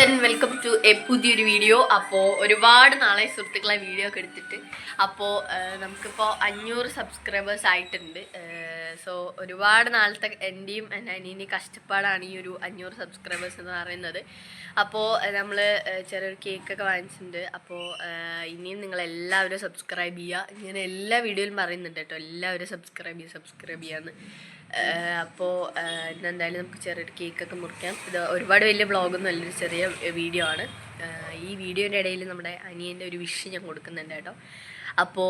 And welcome to പുതിയൊരു video. അപ്പോൾ ഒരുപാട് നാളെ സുഹൃത്തുക്കളെ വീഡിയോ ഒക്കെ എടുത്തിട്ട് അപ്പോൾ നമുക്കിപ്പോൾ 500 സബ്സ്ക്രൈബേഴ്സ് ആയിട്ടുണ്ട്. സോ ഒരുപാട് നാളത്തെ എൻ്റെയും എൻ്റെ അനിയൻ്റെയും കഷ്ടപ്പാടാണ് ഈ ഒരു 500 സബ്സ്ക്രൈബേഴ്സ് എന്ന് പറയുന്നത്. അപ്പോൾ നമ്മൾ ചെറിയൊരു കേക്കൊക്കെ വാങ്ങിച്ചിട്ടുണ്ട്. അപ്പോൾ ഇനിയും നിങ്ങളെല്ലാവരും സബ്സ്ക്രൈബ് ചെയ്യുക. ഇങ്ങനെ എല്ലാ വീഡിയോയിലും പറയുന്നുണ്ട് കേട്ടോ, എല്ലാവരും സബ്സ്ക്രൈബ് ചെയ്യാമെന്ന്. അപ്പോൾ ഇന്നെന്തായാലും നമുക്ക് ചെറിയൊരു കേക്കൊക്കെ മുറിക്കാം. ഇത് ഒരുപാട് വലിയ വ്ളോഗൊന്നും അല്ലൊരു ചെറിയ വീഡിയോ ആണ്. ഈ വീഡിയോൻ്റെ ഇടയിൽ നമ്മുടെ അനിയൻ്റെ ഒരു വിഷ് ഞാൻ കൊടുക്കുന്നുണ്ട് കേട്ടോ. അപ്പോൾ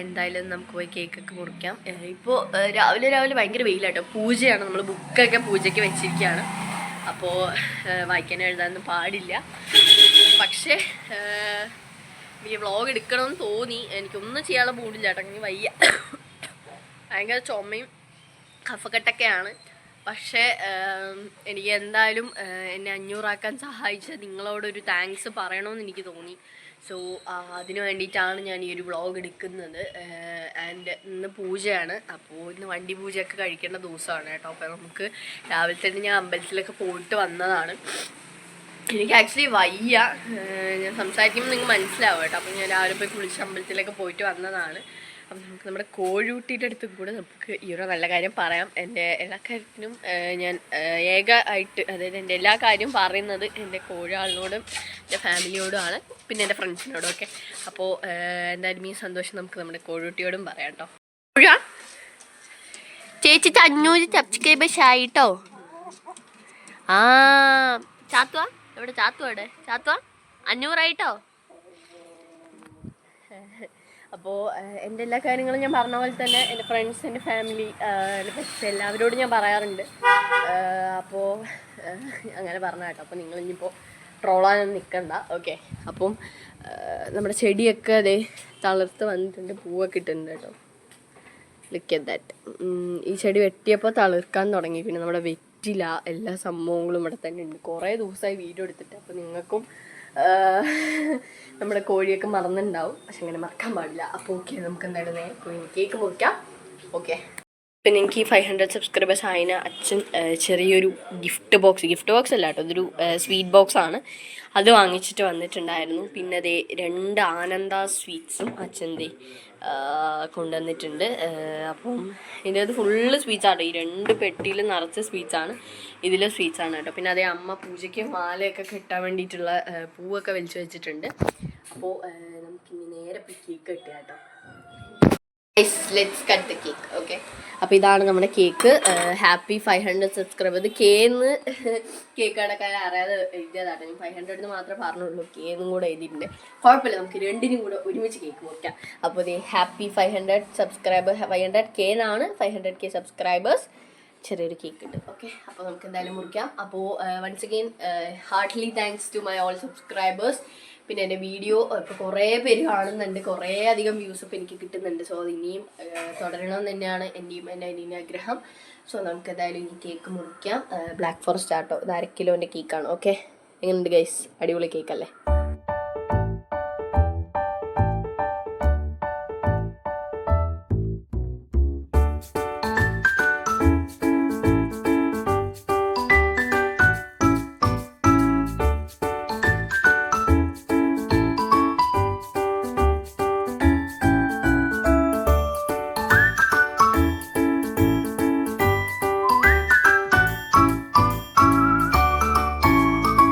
എന്തായാലും നമുക്ക് പോയി കേക്കൊക്കെ മുറിക്കാം. ഇപ്പോൾ രാവിലെ ഭയങ്കര വെയിലാട്ടോ, പൂജയാണ്, നമ്മൾ ബുക്കൊക്കെ പൂജയ്ക്ക് വെച്ചിരിക്കുകയാണ്. അപ്പോൾ വായിക്കാനും എഴുതാനൊന്നും പാടില്ല. പക്ഷേ ഈ വ്ളോഗ് എടുക്കണമെന്ന് തോന്നി, എനിക്കൊന്നും ചെയ്യാനുള്ള മൂടില്ല കേട്ടോ. എനിക്ക് വയ്യ, ഭയങ്കര ചുമയും കഫക്കെട്ടൊക്കെയാണ്. പക്ഷേ എനിക്ക് എന്തായാലും എന്നെ 500 ആക്കാൻ സഹായിച്ച നിങ്ങളോടൊരു താങ്ക്സ് പറയണമെന്ന് എനിക്ക് തോന്നി. സോ അതിന് വേണ്ടിയിട്ടാണ് ഞാൻ ഈ ഒരു വ്ളോഗ് എടുക്കുന്നത്. ആൻഡ് ഇന്ന് പൂജയാണ്. അപ്പോൾ ഇന്ന് വണ്ടി പൂജയൊക്കെ കഴിക്കേണ്ട ദിവസമാണ് കേട്ടോ. അപ്പോൾ നമുക്ക് രാവിലെ തന്നെ ഞാൻ അമ്പലത്തിലൊക്കെ പോയിട്ട് വന്നതാണ്. എനിക്ക് ആക്ച്വലി വയ്യ, ഞാൻ സംസാരിക്കുമ്പോൾ നിങ്ങൾക്ക് മനസ്സിലാവും കേട്ടോ. അപ്പോൾ ഞാൻ രാവിലെ പോയി കുളിച്ച് അമ്പലത്തിലൊക്കെ പോയിട്ട് വന്നതാണ്. അപ്പം നമുക്ക് നമ്മുടെ കോഴിക്കുട്ടിയുടെ അടുത്ത് കൂടെ നമുക്ക് ഈ ഒരു നല്ല കാര്യം പറയാം. എൻ്റെ എല്ലാ കാര്യത്തിനും ഞാൻ ഏകമായിട്ട്, അതായത് എൻ്റെ എല്ലാ കാര്യവും പറയുന്നത് എൻ്റെ കോഴിയാളിനോടും എൻ്റെ ഫാമിലിയോടുമാണ്, പിന്നെ എൻ്റെ ഫ്രണ്ട്സിനോടും ഒക്കെ. അപ്പോൾ എന്തായാലും ഈ സന്തോഷം നമുക്ക് നമ്മുടെ കോഴിക്കുട്ടിയോടും പറയാം കേട്ടോ. കോഴ ചേച്ചി 500 സബ്സ്ക്രൈബേഴ്സ് ആയിട്ടോ. ആ ചാത്തുവാ എവിടെ? ചാത്തുവാ 500 ആയിട്ടോ. അപ്പോൾ എൻ്റെ എല്ലാ കാര്യങ്ങളും ഞാൻ പറഞ്ഞ പോലെ തന്നെ എൻ്റെ ഫ്രണ്ട്സ്, എൻ്റെ ഫാമിലി, എൻ്റെ പെറ്റ്സ് എല്ലാവരോടും ഞാൻ പറയാറുണ്ട്. അപ്പോൾ അങ്ങനെ പറഞ്ഞ കേട്ടോ. അപ്പോൾ നിങ്ങളിനിപ്പോൾ ട്രോളാനൊന്നും നിൽക്കണ്ട, ഓക്കെ. അപ്പം നമ്മുടെ ചെടിയൊക്കെ അതേ തളിർത്ത് വന്നിട്ടുണ്ട്, പൂവൊക്കെ ഇട്ടിട്ടുണ്ട് കേട്ടോ. Look at that. ഈ ചെടി വെട്ടിയപ്പോൾ തളിർക്കാൻ തുടങ്ങി. പിന്നെ നമ്മുടെ വെറ്റില എല്ലാ സംഭവങ്ങളും ഇവിടെ തന്നെ ഉണ്ട്. കുറേ ദിവസമായി വീഡിയോ എടുത്തിട്ട്. അപ്പോൾ നിങ്ങൾക്കും നമ്മുടെ കോഴിയൊക്കെ മറന്നിട്ടുണ്ടാവും, പക്ഷെ അങ്ങനെ മറക്കാൻ പാടില്ല. അപ്പോൾ ഓക്കെ, നമുക്ക് എന്തായാലും നേരെ പോയി കേക്ക് മുറിക്കാം. ഓക്കെ, പിന്നെ എനിക്ക് 500 സബ്സ്ക്രൈബേഴ്സ് ആയതിന് അച്ഛൻ ചെറിയൊരു ഗിഫ്റ്റ് ബോക്സ് അല്ല കേട്ടോ, ഇതൊരു സ്വീറ്റ് ബോക്സാണ്. അത് വാങ്ങിച്ചിട്ട് വന്നിട്ടുണ്ടായിരുന്നു. പിന്നെ അതേ 2 ആനന്ദ സ്വീറ്റ്സും അച്ഛൻ കൊണ്ടുവന്നിട്ടുണ്ട്. അപ്പം ഇതിനകത്ത് ഫുള്ള് സ്വീറ്റ്സാണ്. ഈ 2 പെട്ടിയിൽ നിറച്ച സ്വീറ്റ്സാണ്, ഇതിലെ സ്വീറ്റ്സാണ് കേട്ടോ. പിന്നെ അതേ അമ്മ പൂജയ്ക്ക് മാലയൊക്കെ കെട്ടാൻ വേണ്ടിയിട്ടുള്ള പൂവൊക്കെ വലിച്ചു വെച്ചിട്ടുണ്ട്. അപ്പോൾ നമുക്കിനി നേരെ പോയി കേക്ക് കെട്ടുക കേട്ടോ. Let's cut the cake. Okay, അപ്പോൾ ഇതാണ് നമ്മുടെ കേക്ക്. Happy 500 subscriber. ഇത് കേന്ന് കേക്ക് കടക്കാരെ അറിയാതെ എഴുതിയതാണ്. ഞാൻ 500 എന്ന് മാത്രമേ പറഞ്ഞുള്ളൂ, കേന്നും കൂടെ എഴുതിയിട്ടുണ്ട്. കുഴപ്പമില്ല, നമുക്ക് 2നും കൂടെ ഒരുമിച്ച് കേക്ക് മുറിക്കാം. അപ്പോൾ ഇത് ഹാപ്പി 500 സബ്സ്ക്രൈബർ, 500K എന്നാണ്, 500K സബ്സ്ക്രൈബേഴ്സ്. ചെറിയൊരു കേക്ക് ഉണ്ട്. ഓക്കെ, അപ്പോൾ നമുക്ക് എന്തായാലും മുറിക്കാം. അപ്പോൾ once again heartly thanks to my all subscribers. പിന്നെ എൻ്റെ വീഡിയോ ഇപ്പോൾ കുറേ പേര് കാണുന്നുണ്ട്, കുറേ അധികം വ്യൂസ് ഇപ്പോൾ എനിക്ക് കിട്ടുന്നുണ്ട്. സോ അത് ഇനിയും തുടരണമെന്ന് തന്നെയാണ് എൻ്റെയും എൻ്റെ അനിയൻ്റെ ആഗ്രഹം. സോ നമുക്ക് എന്തായാലും ഈ കേക്ക് മുറിക്കാം. ബ്ലാക്ക് ഫോറസ്റ്റ് ആട്ടോ, ഇത് 1/2 കിലോൻ്റെ കേക്കാണ്. ഓക്കെ, എങ്ങനെയുണ്ട് ഗൈസ്? അടിപൊളി കേക്കല്ലേ?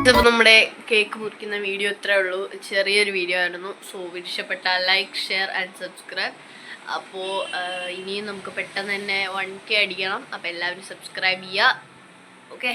ഇതിപ്പോൾ നമ്മുടെ കേക്ക് മുറിക്കുന്ന വീഡിയോ ഇത്രേ ഉള്ളൂ, ചെറിയൊരു വീഡിയോ ആയിരുന്നു. സോ ഇഷ്ടപ്പെട്ടാൽ ലൈക്ക്, ഷെയർ ആൻഡ് സബ്സ്ക്രൈബ്. അപ്പോൾ ഇനിയും നമുക്ക് പെട്ടെന്ന് തന്നെ 1K അടിക്കണം. അപ്പോൾ എല്ലാവരും സബ്സ്ക്രൈബ് ചെയ്യുക. ഓക്കെ.